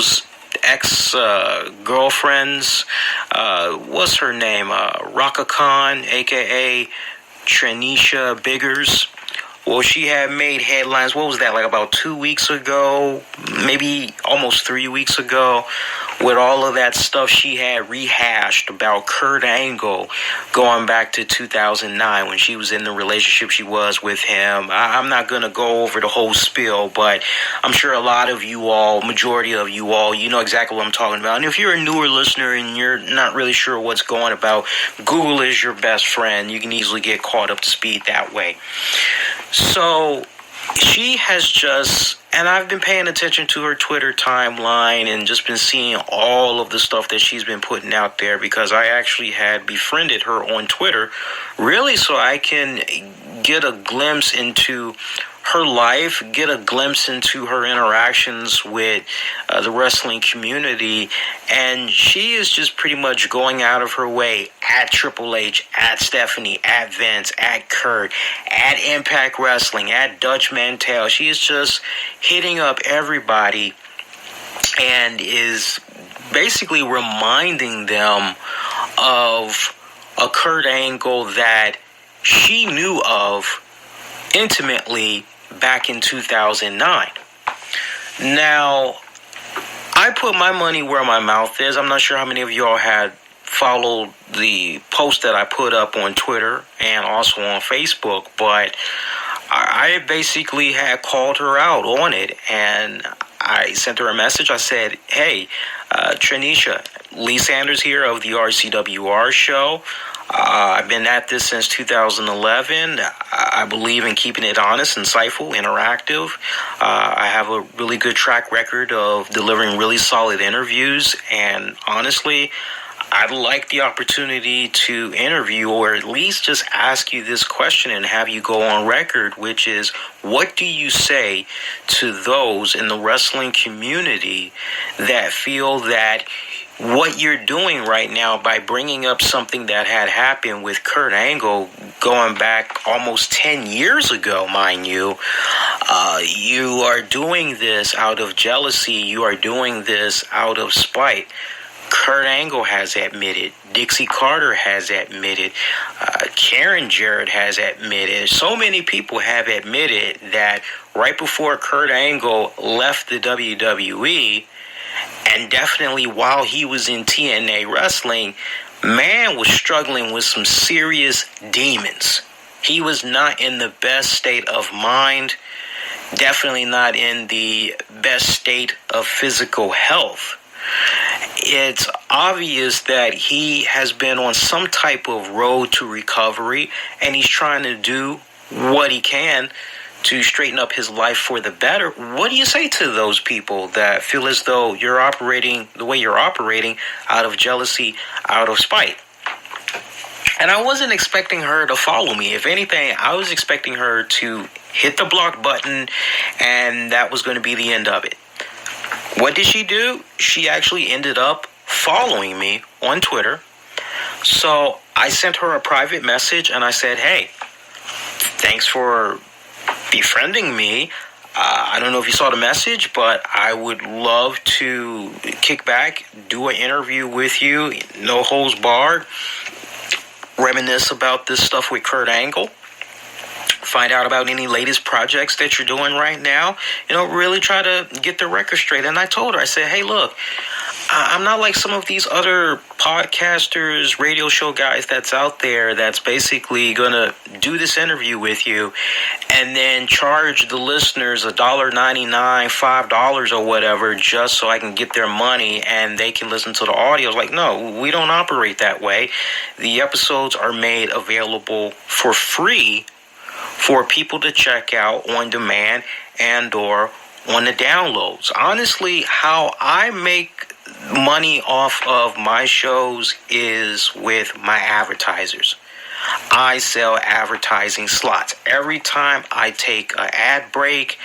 Angel's ex-girlfriends. What's her name? Raka Khan, a.k.a. Trenisha Biggers. Well, she had made headlines, what was that, like about 2 weeks ago, maybe almost 3 weeks ago, with all of that stuff she had rehashed about Kurt Angle going back to 2009 when she was in the relationship she was with him. I'm not going to go over the whole spiel, but I'm sure a lot of you all, majority of you all, you know exactly what I'm talking about. And if you're a newer listener and you're not really sure what's going about, Google is your best friend. You can easily get caught up to speed that way. So she has just, and I've been paying attention to her Twitter timeline and just been seeing all of the stuff that she's been putting out there, because I actually had befriended her on Twitter, really so I can get a glimpse into her life, get a glimpse into her interactions with the wrestling community. And she is just pretty much going out of her way at Triple H, at Stephanie, at Vince, at Kurt, at Impact Wrestling, at Dutch Mantel. She is just hitting up everybody and is basically reminding them of a Kurt Angle that she knew of intimately back in 2009. Now, I put my money where my mouth is. I'm not sure how many of y'all had followed the post that I put up on Twitter and also on Facebook, but I basically had called her out on it, and I sent her a message. I said, hey, Trenisha, Lee Sanders here of the RCWR show. I've been at this since 2011. I believe in keeping it honest, insightful, interactive. I have a really good track record of delivering really solid interviews, and honestly, I'd like the opportunity to interview, or at least just ask you this question and have you go on record, which is, what do you say to those in the wrestling community that feel that what you're doing right now by bringing up something that had happened with Kurt Angle going back almost 10 years ago, mind you, you are doing this out of jealousy, you are doing this out of spite. Kurt Angle has admitted, Dixie Carter has admitted, Karen Jarrett has admitted, so many people have admitted that right before Kurt Angle left the WWE, and definitely while he was in TNA Wrestling, man was struggling with some serious demons. He was not in the best state of mind, definitely not in the best state of physical health. It's obvious that he has been on some type of road to recovery, and he's trying to do what he can to straighten up his life for the better. What do you say to those people that feel as though you're operating the way you're operating out of jealousy, out of spite? And I wasn't expecting her to follow me. If anything, I was expecting her to hit the block button, and that was going to be the end of it. What did she do? She actually ended up following me on Twitter. So I sent her a private message and I said, hey, thanks for befriending me. I don't know if you saw the message, but I would love to kick back, do an interview with you, no holds barred, reminisce about this stuff with Kurt Angle. Find out about any latest projects that you're doing right now. You know, really try to get the record straight. And I told her, I said, hey, look, I'm not like some of these other podcasters, radio show guys that's out there that's basically going to do this interview with you and then charge the listeners $1.99, $5 or whatever just so I can get their money and they can listen to the audio. Like, no, we don't operate that way. The episodes are made available for free for people to check out on demand and or on the downloads. Honestly, how I make money off of my shows is with my advertisers. I sell advertising slots. Every time I take an ad break,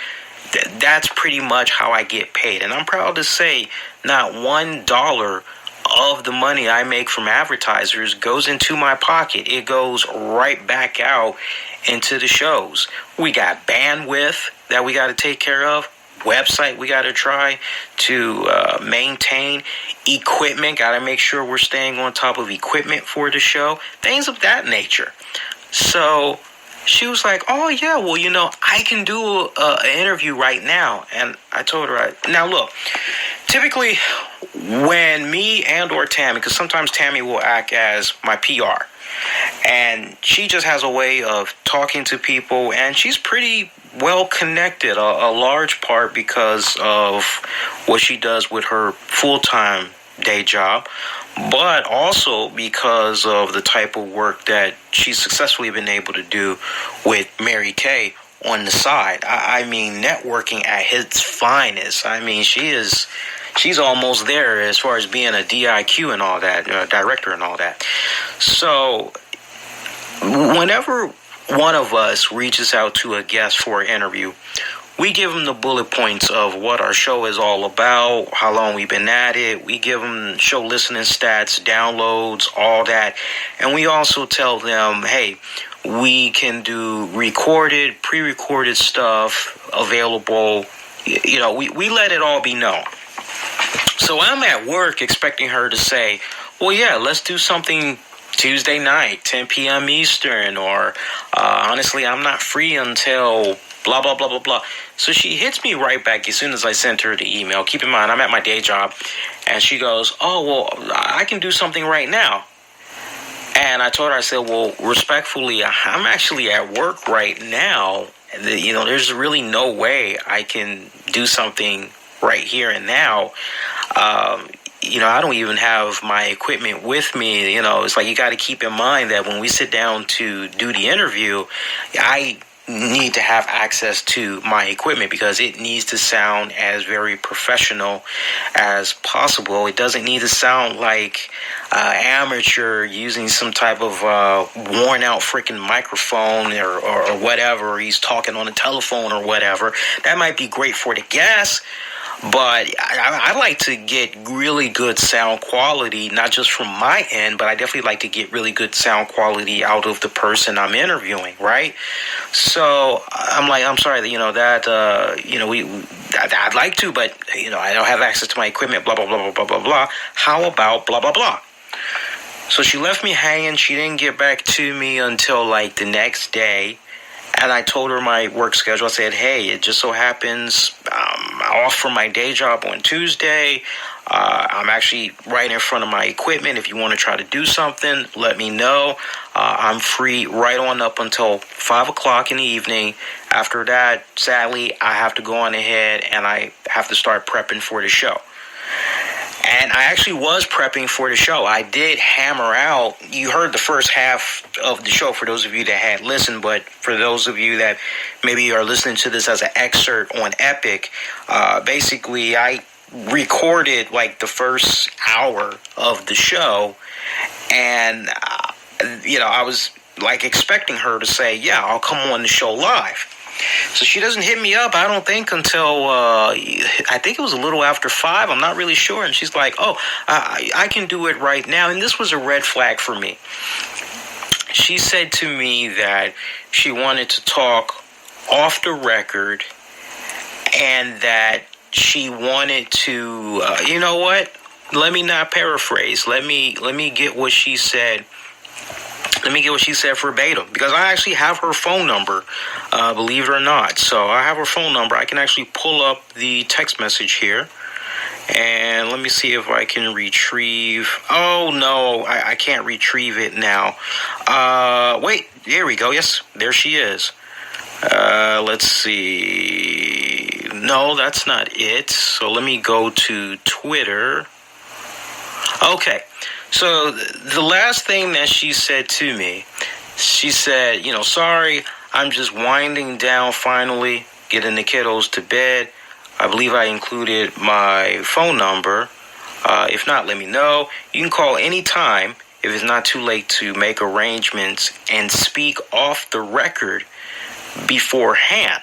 that's pretty much how I get paid. And I'm proud to say not $1 of the money I make from advertisers goes into my pocket. It goes right back out into the shows. We got bandwidth that we got to take care of. website we got to try to maintain. Equipment, got to make sure we're staying on top of equipment for the show. Things of that nature. So she was like, oh, yeah, well, I can do an interview right now. And I told her, now look, typically when me and or Tammy, because sometimes Tammy will act as my PR, and she just has a way of talking to people, and she's pretty well connected, a large part because of what she does with her full-time day job, but also because of the type of work that she's successfully been able to do with Mary Kay on the side. I mean, networking at its finest. I mean, she's almost there as far as being a DIQ and all that, director and all that. So whenever one of us reaches out to a guest for an interview, we give them the bullet points of what our show is all about, how long we've been at it. We give them show listening stats, downloads, all that. And we also tell them, hey, we can do recorded, pre-recorded stuff available. We let it all be known. So I'm at work expecting her to say, well, yeah, let's do something Tuesday night, 10 p.m. Eastern, or honestly, I'm not free until blah, blah, blah, blah, blah. So she hits me right back as soon as I sent her the email. Keep in mind, I'm at my day job. And she goes, oh, well, I can do something right now. And I told her, I said, well, respectfully, I'm actually at work right now. There's really no way I can do something right here and now. I don't even have my equipment with me. It's like you got to keep in mind that when we sit down to do the interview, I need to have access to my equipment because it needs to sound as very professional as possible. It doesn't need to sound like amateur using some type of worn out freaking microphone or whatever, or he's talking on the telephone or whatever. That might be great for the guests, but I like to get really good sound quality, not just from my end, but I definitely like to get really good sound quality out of the person I'm interviewing, right? So I'm like, I'm sorry, I'd like to, but, I don't have access to my equipment, blah, blah, blah, blah, blah, blah, blah. How about blah, blah, blah? So she left me hanging. She didn't get back to me until like the next day. And I told her my work schedule. I said, hey, it just so happens I'm off from my day job on Tuesday. I'm actually right in front of my equipment. If you want to try to do something, let me know. I'm free right on up until 5 o'clock in the evening. After that, sadly, I have to go on ahead and I have to start prepping for the show. And I actually was prepping for the show. I did hammer out. You heard the first half of the show for those of you that had listened, but for those of you that maybe are listening to this as an excerpt on Epic, basically I recorded like the first hour of the show, and I was like expecting her to say, yeah, I'll come on the show live. So she doesn't hit me up, I don't think, until I think it was a little after 5. I'm not really sure. And she's like, oh, I can do it right now. And this was a red flag for me. She said to me that she wanted to talk off the record and that she wanted to, you know what? Let me not paraphrase. Let me get what she said. Let me get what she said verbatim, because I actually have her phone number, believe it or not. So I have her phone number. I can actually pull up the text message here. And let me see if I can retrieve. Oh, no, I can't retrieve it now. Wait, there we go. Yes, there she is. Let's see. No, that's not it. So let me go to Twitter. Okay. So the last thing that she said to me, she said, sorry, I'm just winding down finally, getting the kiddos to bed. I believe I included my phone number. If not, let me know. You can call anytime if it's not too late to make arrangements and speak off the record beforehand.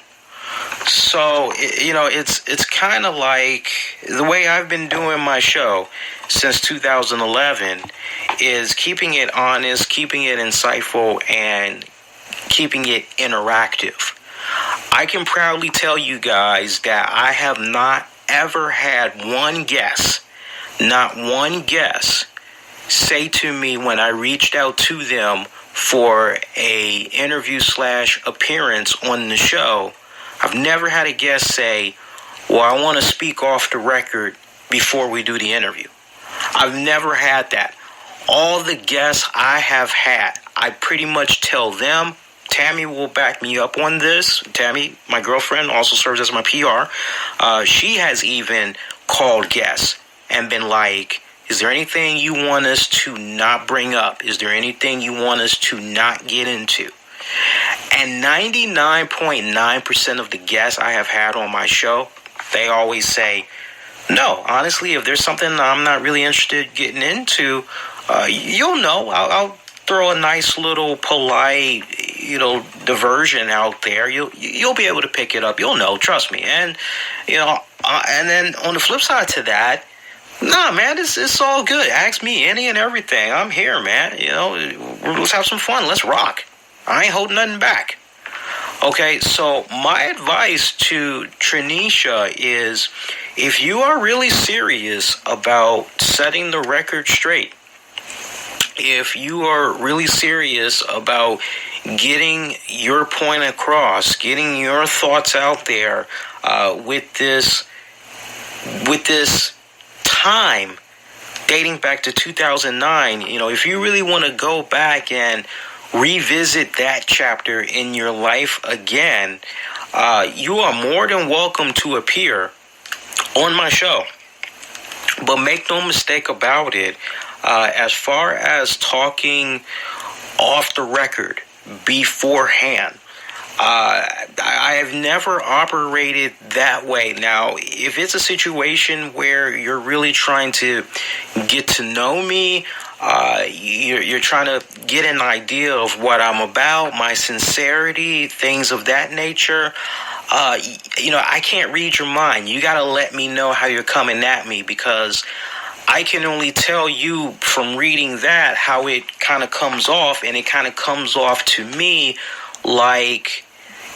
So, it's kind of like the way I've been doing my show since 2011 is keeping it honest, keeping it insightful, and keeping it interactive. I can proudly tell you guys that I have not ever had one guest, not one guest, say to me when I reached out to them for a interview / appearance on the show, I've never had a guest say, well, I want to speak off the record before we do the interview. I've never had that. All the guests I have had, I pretty much tell them. Tammy will back me up on this. Tammy, my girlfriend, also serves as my PR. She has even called guests and been like, is there anything you want us to not bring up? Is there anything you want us to not get into? And 99.9% of the guests I have had on my show, they always say, no, honestly, if there's something I'm not really interested in getting into, you'll know. I'll throw a nice little polite, diversion out there. You'll be able to pick it up. You'll know, trust me. And, and then on the flip side to that, nah, man, it's all good. Ask me any and everything. I'm here, man. Let's have some fun. Let's rock. I ain't holding nothing back. Okay, so my advice to Tranisha is, if you are really serious about setting the record straight, if you are really serious about getting your point across, getting your thoughts out there with this time dating back to 2009, if you really want to go back and revisit that chapter in your life again, you are more than welcome to appear on my show. But make no mistake about it, as far as talking off the record beforehand, I have never operated that way. Now, if it's a situation where you're really trying to get to know me, you're trying to get an idea of what I'm about, my sincerity, things of that nature, I can't read your mind. You got to let me know how you're coming at me, because I can only tell you from reading that how it kind of comes off, and it kind of comes off to me like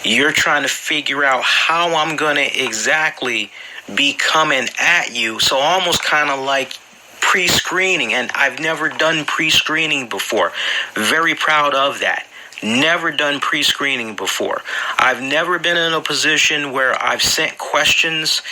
you're trying to figure out how I'm going to exactly be coming at you. So almost kind of like pre-screening, and I've never done pre-screening before. Very proud of that. Never done pre-screening before. I've never been in a position where I've sent questions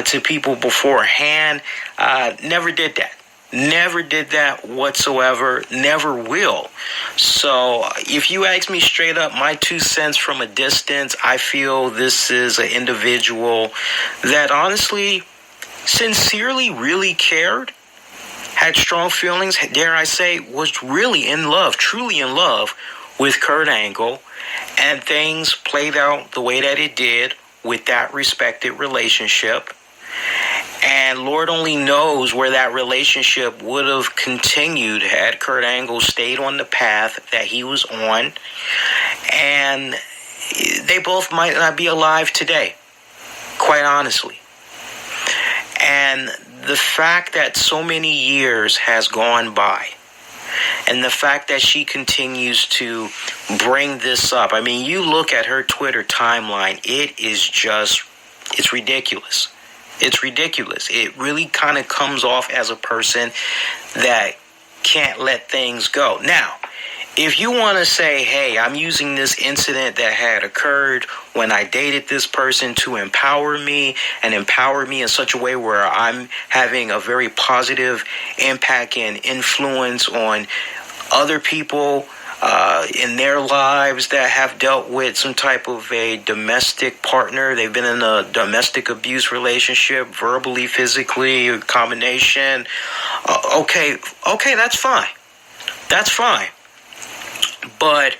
to people beforehand. Never did that. Never did that whatsoever. Never will. So if you ask me straight up, my 2 cents from a distance, I feel this is an individual that honestly, sincerely really cared, had strong feelings, dare I say, was really in love, truly in love with Kurt Angle, and things played out the way that it did with that respected relationship. And Lord only knows where that relationship would have continued had Kurt Angle stayed on the path that he was on. And they both might not be alive today, quite honestly. And the fact that so many years has gone by, and the fact that she continues to bring this up. I mean, you look at her Twitter timeline, it's ridiculous. It's ridiculous. It really kind of comes off as a person that can't let things go. Now, if you want to say, hey, I'm using this incident that had occurred when I dated this person to empower me, and empower me in such a way where I'm having a very positive impact and influence on other people in their lives that have dealt with some type of a domestic partner. They've been in a domestic abuse relationship, verbally, physically, a combination. Okay, that's fine. That's fine. But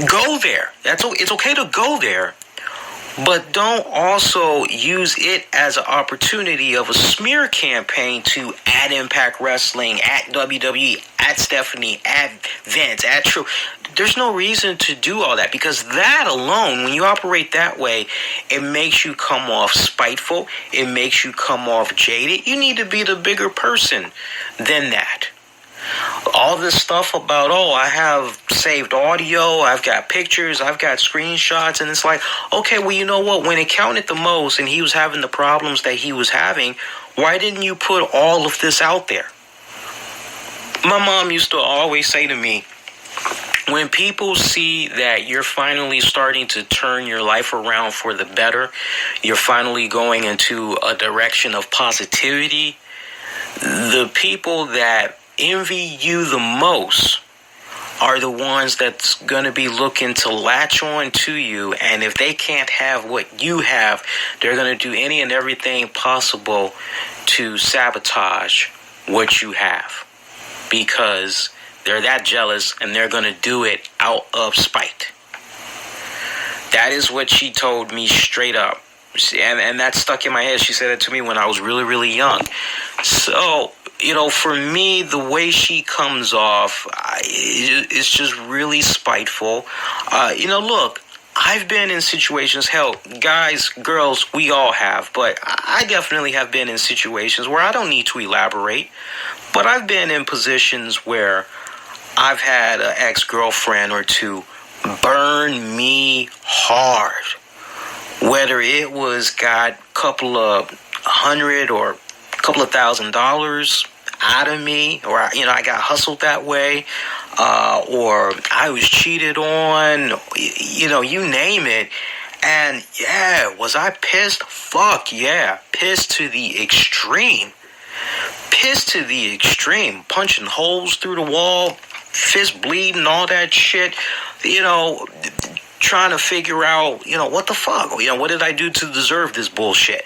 go there. It's okay to go there, but don't also use it as an opportunity of a smear campaign to at Impact Wrestling, at WWE, at Stephanie, at Vince, at True. There's no reason to do all that, because that alone, when you operate that way, it makes you come off spiteful. It makes you come off jaded. You need to be the bigger person than that. All this stuff about, oh, I have saved audio, I've got pictures, I've got screenshots, and it's like, okay, well, you know what? When it counted the most and he was having the problems that he was having, why didn't you put all of this out there? My mom used to always say to me, when people see that you're finally starting to turn your life around for the better, you're finally going into a direction of positivity, the people that envy you the most are the ones that's going to be looking to latch on to you. And if they can't have what you have, they're going to do any and everything possible to sabotage what you have, because they're that jealous and they're going to do it out of spite. That is what she told me straight up. And that stuck in my head. She said it to me when I was really, really young. So, you know, for me, the way she comes off, it's just really spiteful. You know, look, I've been in situations, hell, guys, girls, we all have, but I definitely have been in situations where I don't need to elaborate, but I've been in positions where I've had an ex-girlfriend or two burn me hard. Whether it was got a couple of $100 or a couple of $1,000 out of me, or, you know, I got hustled that way, or I was cheated on, you know, you name it. And yeah, was I pissed? Fuck yeah. Pissed to the extreme. Pissed to the extreme. Punching holes through the wall, fist bleeding, all that shit, you know, trying to figure out, you know, what the fuck? You know, what did I do to deserve this bullshit?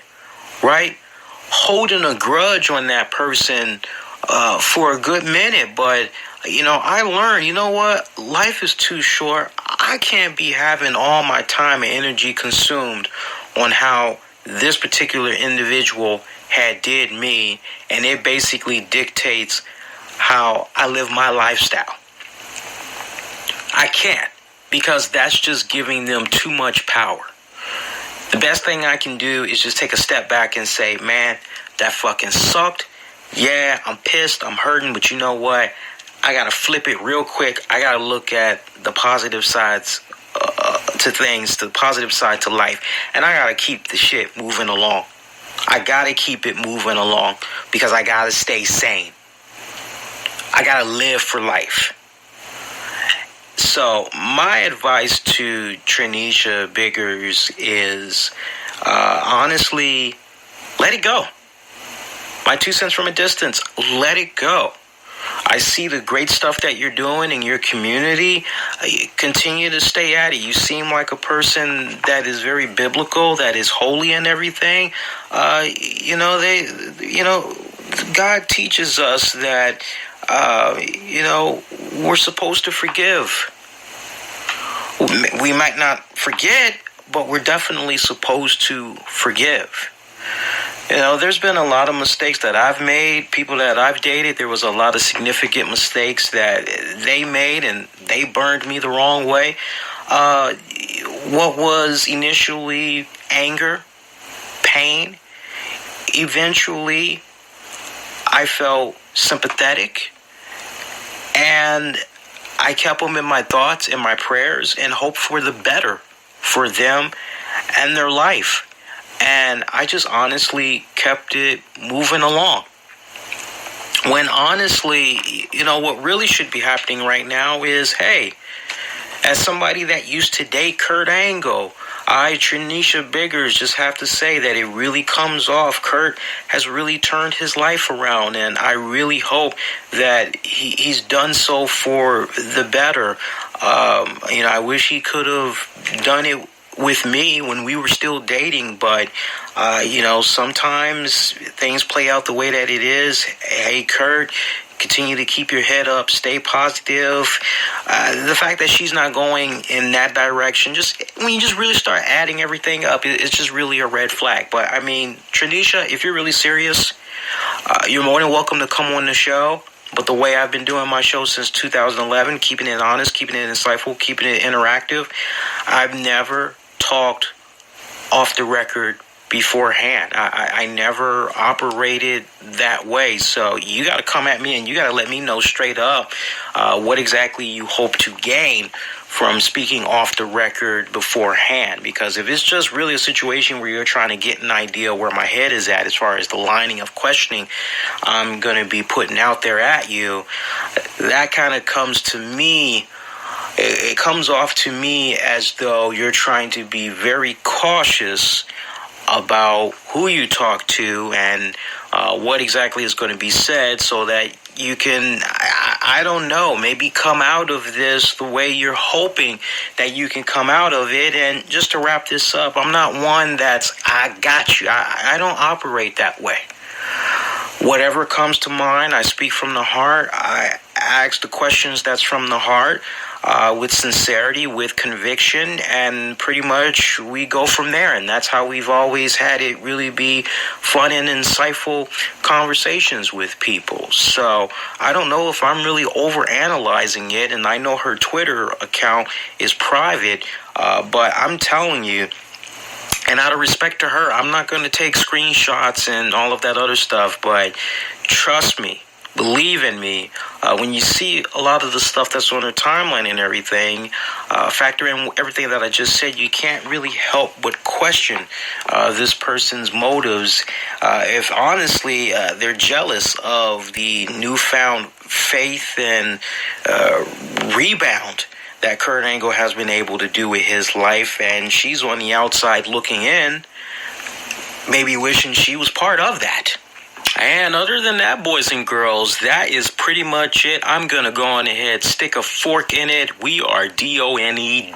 Right? Holding a grudge on that person for a good minute. But, you know, I learned, you know what? Life is too short. I can't be having all my time and energy consumed on how this particular individual had did me. And it basically dictates how I live my lifestyle. I can't. Because that's just giving them too much power. The best thing I can do is just take a step back and say, man, that fucking sucked. Yeah, I'm pissed, I'm hurting, but you know what? I gotta flip it real quick. I gotta look at the positive sides to things, the positive side to life. And I gotta keep the shit moving along. I gotta keep it moving along because I gotta stay sane. I gotta live for life. So my advice to Trenisha Biggers is, honestly, let it go. My 2 cents from a distance, let it go. I see the great stuff that you're doing in your community. Continue to stay at it. You seem like a person that is very biblical, that is holy and everything. You know, God teaches us that, you know, we're supposed to forgive. We might not forget, but we're definitely supposed to forgive. You know, there's been a lot of mistakes that I've made. People that I've dated, there was a lot of significant mistakes that they made, and they burned me the wrong way. What was initially anger, pain, eventually I felt sympathetic, and I kept them in my thoughts, in my prayers, and hoped for the better for them and their life. And I just honestly kept it moving along. When honestly, you know, what really should be happening right now is, hey, as somebody that used to date Kurt Angle, I, Trenisha Biggers, just have to say that it really comes off. Kurt has really turned his life around, and I really hope that he's done so for the better. You know, I wish he could have done it with me when we were still dating, but you know, sometimes things play out the way that it is. Hey, Kurt, continue to keep your head up, stay positive. The fact that she's not going in that direction, just when you just really start adding everything up, it's just really a red flag. But I mean, Trenisha, if you're really serious, you're more than welcome to come on the show. But the way I've been doing my show since 2011, keeping it honest, keeping it insightful, keeping it interactive, I've never talked off the record beforehand. I never operated that way. So you got to come at me and you got to let me know straight up what exactly you hope to gain from speaking off the record beforehand. Because if it's just really a situation where you're trying to get an idea where my head is at as far as the lining of questioning I'm going to be putting out there at you, that kind of comes to me. It comes off to me as though you're trying to be very cautious about who you talk to and what exactly is going to be said, so that you can, I don't know, maybe come out of this the way you're hoping that you can come out of it. And just to wrap this up, I'm not one that's, I got you. I don't operate that way. Whatever comes to mind, I speak from the heart. I ask the questions that's from the heart with sincerity, with conviction, and pretty much we go from there. And that's how we've always had it really be fun and insightful conversations with people. So I don't know if I'm really overanalyzing it, and I know her Twitter account is private, but I'm telling you, and out of respect to her, I'm not going to take screenshots and all of that other stuff, but trust me, believe in me, when you see a lot of the stuff that's on her timeline and everything, factor in everything that I just said, you can't really help but question this person's motives. If honestly they're jealous of the newfound faith and rebound that Kurt Angle has been able to do with his life, and she's on the outside looking in, maybe wishing she was part of that. And other than that, boys and girls, that is pretty much it. I'm going to go on ahead, stick a fork in it. We are DONE